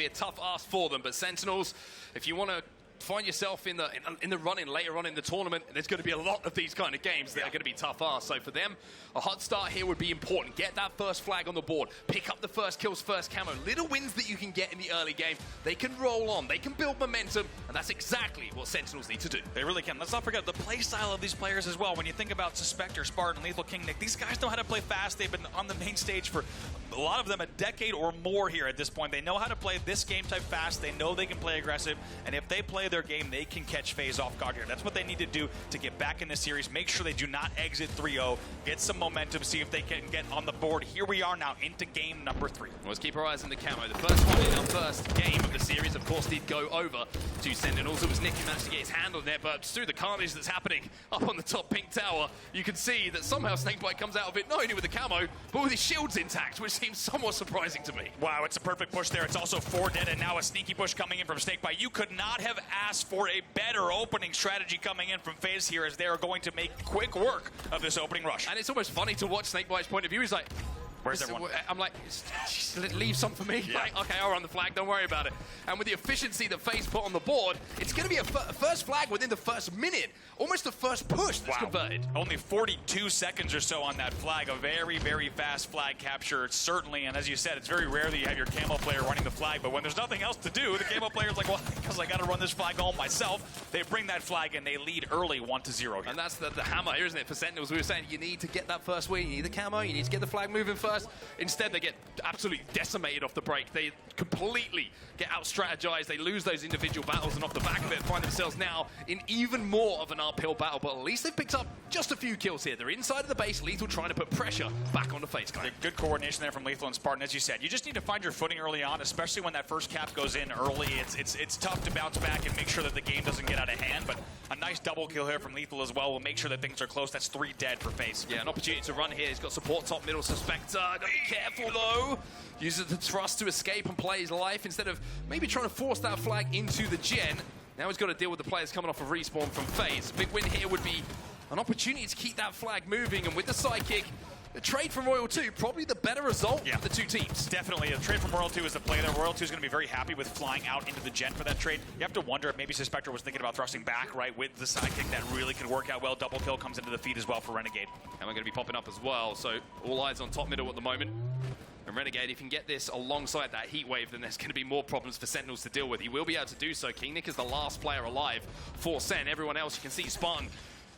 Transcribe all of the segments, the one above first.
Be a tough ask for them, but Sentinels, if you want to find yourself in the run-in later on in the tournament, there's going to be a lot of these kind of games that are going to be tough ask. So for them, a hot start here would be important. Get that first flag on the board. Pick up the first kills, first camo. Little wins that you can get in the early game. They can roll on. They can build momentum, and that's exactly what Sentinels need to do. They really can. Let's not forget the play style of these players as well. When you think about Suspector, Spartan, Lethal, King Nick, these guys know how to play fast. They've been on the main stage for a lot of them a decade or more here at this point. They know how to play this game type fast. They know they can play aggressive, and if they play their game, they can catch FaZe off guard here. That's what they need to do to get back in this series. Make sure they do not exit 3-0. Get some momentum, see if they can get on the board. Here we are now into game number 3. Let's keep our eyes on the camo. The first one in our first game of the series, of course, did go over to Sentinels. It was Nick who managed to get his hand on there, but through the carnage that's happening up on the top pink tower, you can see that somehow Snakebite comes out of it, not only with the camo, but with his shields intact, which seems somewhat surprising to me. Wow, it's a perfect push there. It's also 4 dead, and now a sneaky push coming in from Snakebite. You could not have asked for a better opening strategy coming in from FaZe here, as they are going to make quick work of this opening rush. And it's almost funny to watch Snakebite's point of view. He's like, where's everyone? I'm like, just leave some for me. Yeah. Like, okay, I'll run the flag, don't worry about it. And with the efficiency that FaZe put on the board, it's going to be a first flag within the first minute. Almost the first push that's converted. Only 42 seconds or so on that flag. A very, very fast flag capture, certainly. And as you said, it's very rare that you have your camo player running the flag, but when there's nothing else to do, the camo player's like, well, because I got to run this flag home myself. They bring that flag and they lead early 1-0 here. And that's the hammer here, isn't it, for Sentinels? We were saying you need to get that first win, you need the camo, you need to get the flag moving first. Instead, they get absolutely decimated off the break. They completely get out-strategized. They lose those individual battles, and off the back of it, find themselves now in even more of an uphill battle. But at least they've picked up just a few kills here. They're inside of the base. Lethal trying to put pressure back on the FaZe guy. Good coordination there from Lethal and Spartan, as you said. You just need to find your footing early on, especially when that first cap goes in early. It's tough to bounce back and make sure that the game doesn't get out of hand, but a nice double kill here from Lethal as well will make sure that things are close. That's 3 dead for FaZe. Yeah, an opportunity to run here. He's got support top, middle, Suspector. Gotta be careful though. Uses the thrust to escape and play his life instead of maybe trying to force that flag into the gen. Now he's got to deal with the players coming off of respawn from FaZe. Big win here would be an opportunity to keep that flag moving, and with the sidekick, the trade from Royal 2, probably the better result for the two teams. Definitely. A trade from Royal 2 is the play there. Royal 2 is going to be very happy with flying out into the gen for that trade. You have to wonder if maybe Suspector was thinking about thrusting back, right, with the sidekick. That really could work out well. Double kill comes into the feed as well for Renegade. And we're going to be popping up as well, so all eyes on top middle at the moment. And Renegade, if you can get this alongside that heat wave, then there's going to be more problems for Sentinels to deal with. He will be able to do so. King Nick is the last player alive for Sen. Everyone else, you can see Spartan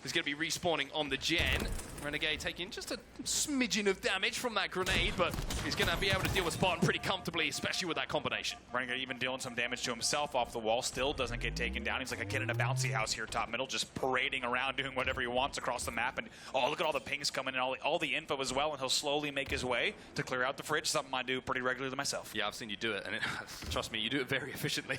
is going to be respawning on the gen. Renegade taking just a smidgen of damage from that grenade, but he's going to be able to deal with Spartan pretty comfortably, especially with that combination. Renegade even dealing some damage to himself off the wall, still doesn't get taken down. He's like a kid in a bouncy house here top middle, just parading around, doing whatever he wants across the map. And oh, look at all the pings coming in, all the info as well, and he'll slowly make his way to clear out the fridge, something I do pretty regularly myself. Yeah, I've seen you do it, and trust me, you do it very efficiently.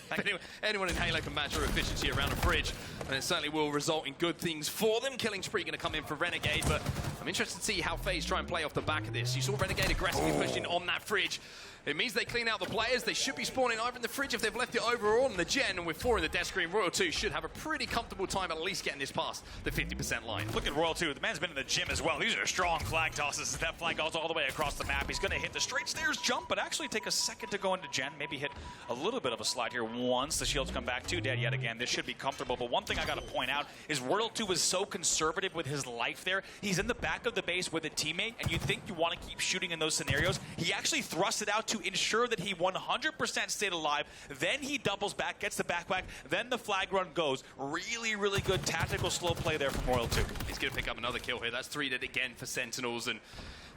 Anyone in Halo can match your efficiency around a fridge, and it certainly will result in good things for them. Killing spree going to come in for Renegade, but I'm interested to see how FaZe try and play off the back of this. You saw Renegade aggressively pushing on that fridge. It means they clean out the players. They should be spawning either in the fridge if they've left it overall in the gen, and with 4 in the death screen, Royal 2 should have a pretty comfortable time at least getting this past the 50% line. Look at Royal 2. The man's been in the gym as well. These are strong flag tosses. That flag goes all the way across the map. He's going to hit the straight stairs jump, but actually take a second to go into gen. Maybe hit a little bit of a slide here once the shields come back. 2 dead yet again. This should be comfortable, but one thing I got to point out is Royal 2 is so conservative with his life there. He's in the back of the base with a teammate, and you think you want to keep shooting in those scenarios. He actually thrusts it out to ensure that he 100% stayed alive. Then he doubles back, gets the backpack, then the flag run goes. Really, really good tactical slow play there from Royal 2. He's going to pick up another kill here. That's 3 dead again for Sentinels, and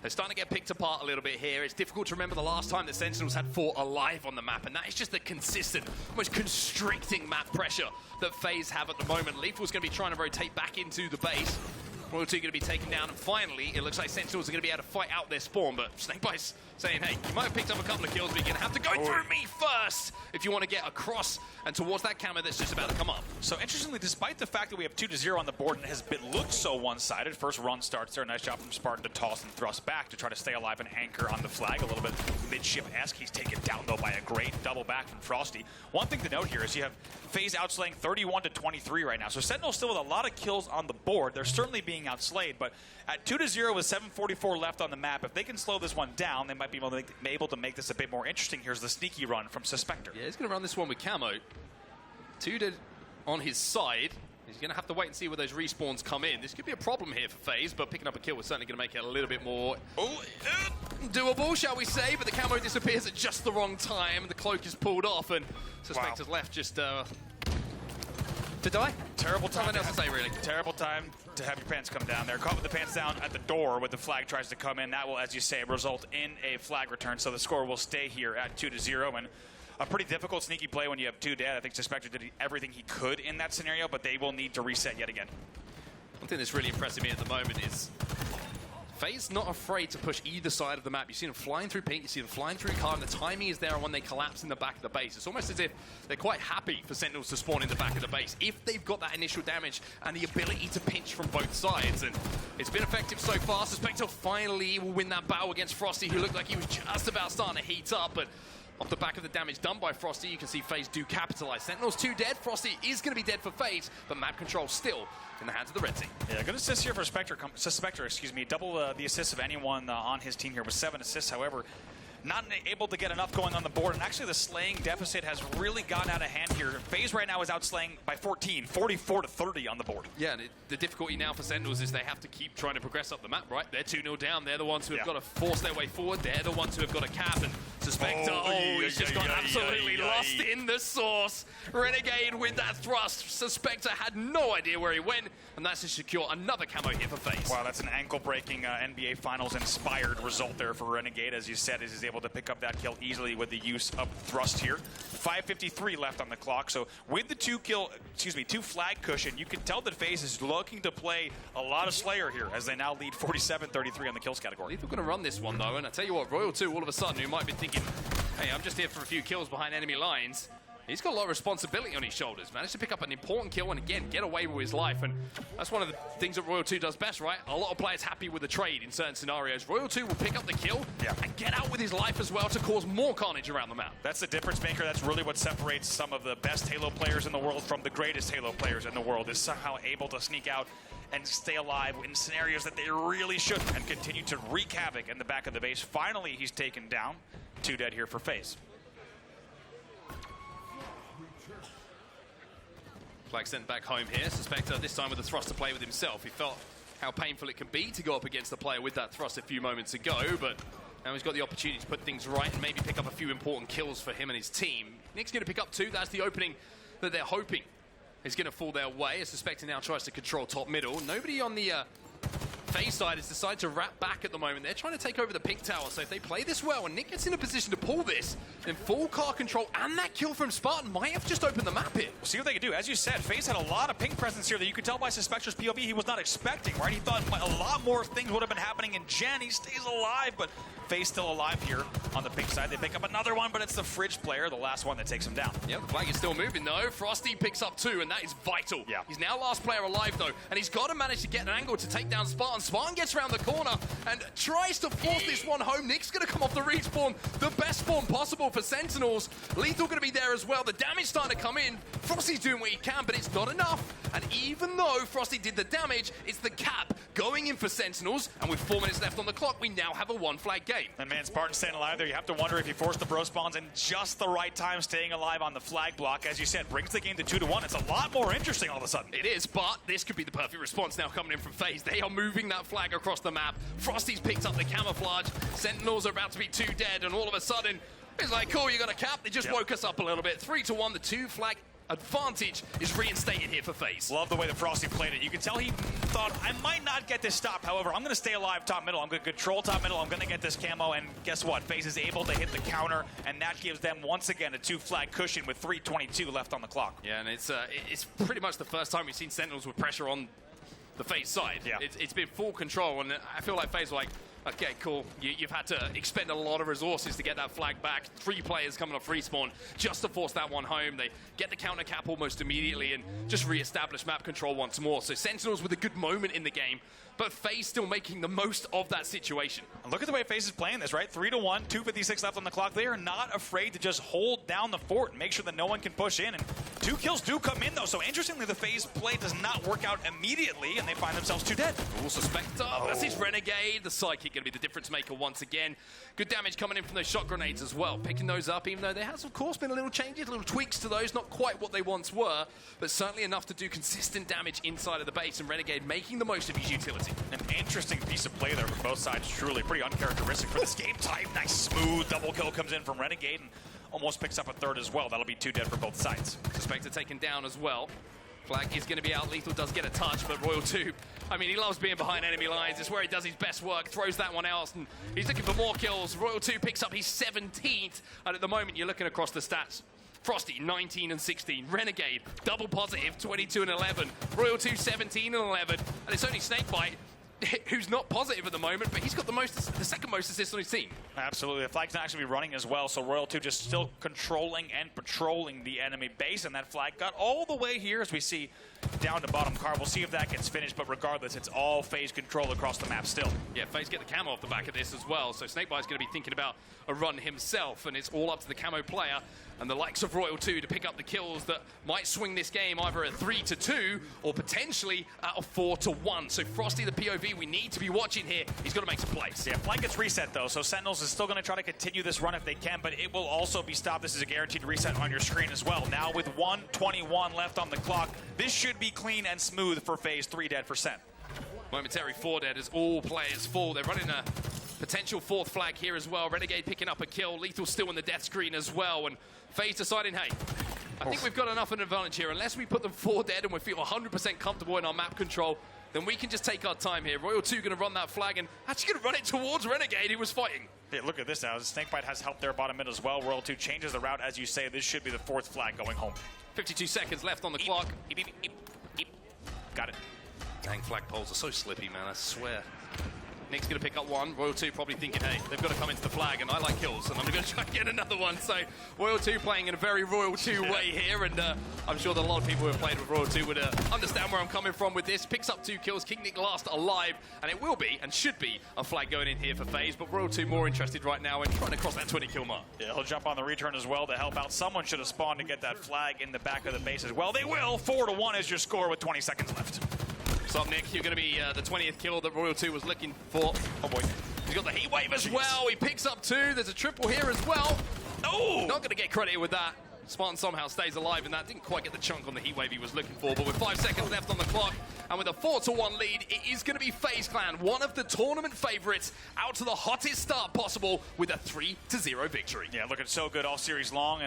they're starting to get picked apart a little bit here. It's difficult to remember the last time that Sentinels had 4 alive on the map, and that is just the consistent, almost constricting map pressure that FaZe have at the moment. Lethal's going to be trying to rotate back into the base. Royal 2 going to be taken down, and finally, it looks like Sentinels are going to be able to fight out their spawn, but Snakebite's saying, hey, you might have picked up a couple of kills, but you're going to have to go through me first if you want to get across and towards that camo that's just about to come up. So interestingly, despite the fact that we have 2-0 on the board and it has looked so one-sided, first run starts there. Nice job from Spartan to toss and thrust back to try to stay alive and anchor on the flag. A little bit mid-ship-esque. He's taken down, though, by a great double back from Frosty. One thing to note here is you have FaZe outslaying 31-23 right now. So Sentinels still with a lot of kills on the board. They're certainly being being outslayed. But at 2-0 with 7:44 left on the map, if they can slow this one down, they might be able to make this a bit more interesting. Here's the sneaky run from Suspector. Yeah, he's going to run this one with Camo. 2 dead on his side. He's going to have to wait and see where those respawns come in. This could be a problem here for FaZe, but picking up a kill was certainly going to make it a little bit more doable, shall we say. But the Camo disappears at just the wrong time. The cloak is pulled off, and Suspector's left just to die. Terrible time. Nothing else to say, really. Terrible time to have your pants come down there. Caught with the pants down at the door when the flag tries to come in. That will, as you say, result in a flag return. So the score will stay here at 2-0. And a pretty difficult sneaky play when you have 2 dead. I think Suspector did everything he could in that scenario, but they will need to reset yet again. One thing that's really impressing me at the moment is FaZe not afraid to push either side of the map. You see them flying through paint, you see them flying through car, and the timing is there when they collapse in the back of the base. It's almost as if they're quite happy for Sentinels to spawn in the back of the base if they've got that initial damage and the ability to pinch from both sides. And it's been effective so far. Suspector finally will win that battle against Frosty, who looked like he was just about starting to heat up, but off the back of the damage done by Frosty, you can see FaZe do capitalize. Sentinels 2 dead. Frosty is going to be dead for FaZe, but map control still in the hands of the red team. Yeah, good assist here for Suspector, excuse me. Double the assists of anyone on his team here with 7 assists. However, not able to get enough going on the board, and actually the slaying deficit has really gotten out of hand here. FaZe right now is outslaying by 14, 44-30 on the board. Yeah, and the difficulty now for Sentinels is they have to keep trying to progress up the map, right? They're 2-0 down. They're the ones who have got to force their way forward. They're the ones who have got to cap, and Suspector, he's just got absolutely lost in the sauce. Renegade with that thrust. Suspector had no idea where he went, and that's to secure another camo here for FaZe. Wow, that's an ankle-breaking NBA Finals-inspired result there for Renegade. As you said, he's able to pick up that kill easily with the use of thrust here. 5:53 left on the clock, so with the 2 flag cushion, you can tell that FaZe is looking to play a lot of Slayer here, as they now lead 47-33 on the kills category. Lethal going to run this one, though, and I tell you what, Royal 2, all of a sudden, who might be thinking, hey, I'm just here for a few kills behind enemy lines. He's got a lot of responsibility on his shoulders. Managed to pick up an important kill and, again, get away with his life. And that's one of the things that Royal 2 does best, right? A lot of players happy with the trade in certain scenarios. Royal 2 will pick up the kill and get out with his life as well to cause more carnage around the map. That's the difference maker. That's really what separates some of the best Halo players in the world from the greatest Halo players in the world, is somehow able to sneak out and stay alive in scenarios that they really shouldn't and continue to wreak havoc in the back of the base. Finally, he's taken down. 2 dead here for FaZe. Flag sent back home here. Suspector this time with a thrust to play with himself. He felt how painful it can be to go up against the player with that thrust a few moments ago, but now he's got the opportunity to put things right and maybe pick up a few important kills for him and his team. Nick's going to pick up 2. That's the opening that they're hoping is going to fall their way. As Suspector now tries to control top middle. Nobody on the FaZe side has decided to wrap back at the moment. They're trying to take over the pink tower, so if they play this well and Nick gets in a position to pull this, then full car control and that kill from Spartan might have just opened the map here. We'll see what they can do. As you said, FaZe had a lot of pink presence here that you could tell by Suspector's POV he was not expecting, right? He thought a lot more things would have been happening in Gen. He stays alive, but FaZe still alive here on the pink side. They pick up another one, but it's the Fridge player, the last one that takes him down. Yeah, the flag is still moving though. Frosty picks up 2, and that is vital. Yeah. He's now last player alive though, and he's got to manage to get an angle to take down Spartan. Spartan gets around the corner and tries to force this one home. Nick's going to come off the respawn, the best spawn possible for Sentinels. Lethal going to be there as well. The damage starting to come in. Frosty's doing what he can, but it's not enough. And even though Frosty did the damage, it's the cap going in for Sentinels. And with 4 minutes left on the clock, we now have a 1 flag game. And man, Spartan staying alive there. You have to wonder if he forced the bro spawns in just the right time, staying alive on the flag block. As you said, brings the game to 2-1. It's a lot more interesting all of a sudden. It is, but this could be the perfect response now coming in from FaZe. They are moving that flag across the map. Frosty's picked up the camouflage. Sentinels are about to be 2 dead, and all of a sudden, it's like, cool, you got a cap. They just woke us up a little bit. 3-1, the 2 flag advantage is reinstated here for FaZe. Love the way that Frosty played it. You can tell he thought, I might not get this stop. However, I'm going to stay alive top middle. I'm going to control top middle. I'm going to get this camo. And guess what? FaZe is able to hit the counter, and that gives them, once again, a 2 flag cushion with 3:22 left on the clock. Yeah, and it's pretty much the first time we've seen Sentinels with pressure on the FaZe side. Yeah. It's been full control, and I feel like FaZe were like, okay, cool. You've had to expend a lot of resources to get that flag back. 3 players coming off respawn just to force that one home. They get the counter cap almost immediately and just re-establish map control once more. So Sentinels with a good moment in the game, but FaZe still making the most of that situation. And look at the way FaZe is playing this, right? 3-1, 2:56 left on the clock. They are not afraid to just hold down the fort and make sure that no one can push in. And 2 kills do come in, though. So interestingly, the FaZe play does not work out immediately, and they find themselves 2 dead. All Spectre. That's his Renegade. The Psychic going to be the difference maker once again. Good damage coming in from those shot grenades as well. Picking those up, even though there has, of course, been a little changes, little tweaks to those. Not quite what they once were, but certainly enough to do consistent damage inside of the base. And Renegade making the most of his utility. An interesting piece of play there from both sides. Truly pretty uncharacteristic for this game type. Nice smooth double kill comes in from Renegade and almost picks up a 3rd as well. That'll be 2 dead for both sides. Spectre taken down as well. Flag is going to be out. Lethal does get a touch, but Royal 2, I mean, he loves being behind enemy lines. It's where he does his best work, throws that one out, and he's looking for more kills. Royal 2 picks up his 17th, and at the moment, you're looking across the stats. Frosty, 19 and 16. Renegade, double positive, 22 and 11. Royal 2, 17 and 11. And it's only Snakebite, who's not positive at the moment, but he's got the second most assists on his team. Absolutely. The flag's not actually running as well, so Royal 2 just still controlling and patrolling the enemy base, and that flag got all the way here as we see down to bottom car. We'll see if that gets finished, but regardless, it's all FaZe control across the map still. Yeah, FaZe get the camo off the back of this as well, so Snakebite's going to be thinking about a run himself, and it's all up to the camo player and the likes of Royal 2 to pick up the kills that might swing this game either at 3-2 or potentially at a 4-1. So Frosty, the POV, we need to be watching here. He's got to make some plays. Yeah, flank gets reset though, so Sentinels is still going to try to continue this run if they can, but it will also be stopped. This is a guaranteed reset on your screen as well. Now with 1:21 left on the clock, this should be clean and smooth for FaZe. 3 dead for Sen. Momentary 4 dead as all players fall. They're running a potential 4th flag here as well. Renegade picking up a kill. Lethal still in the death screen as well. And FaZe deciding, hey, I think we've got enough of an advantage here. Unless we put them 4 dead and we feel 100% comfortable in our map control, then we can just take our time here. Royal 2 going to run that flag and actually going to run it towards Renegade, who was fighting. Yeah, look at this now. Snakebite has helped their bottom mid as well. Royal 2 changes the route, as you say. This should be the 4th flag going home. 52 seconds left on the clock. Got it. Dang, flagpoles are so slippy, man, I swear. Nick's going to pick up one. Royal 2 probably thinking, hey, they've got to come into the flag, and I like kills, and I'm going to try and get another one. So Royal 2 playing in a very Royal 2 way here, and I'm sure that a lot of people who have played with Royal 2 would understand where I'm coming from with this. Picks up 2 kills, King Nick last alive, and it will be, and should be, a flag going in here for FaZe, but Royal 2 more interested right now in trying to cross that 20 kill mark. Yeah, he'll jump on the return as well to help out. Someone should have spawned to get that flag in the back of the base as well. They will. 4-1 is your score with 20 seconds left. What's up, Nick? You're going to be the 20th kill that Royal 2 was looking for. Oh, boy. He's got the heat wave as well. He picks up 2. There's a triple here as well. Oh! Not going to get credit with that. Spartan somehow stays alive in that. Didn't quite get the chunk on the heat wave he was looking for, but with 5 seconds left on the clock and with a 4-1 lead, it is going to be FaZe Clan, one of the tournament favorites, out to the hottest start possible with a 3-0 victory. Yeah, looking so good all series long.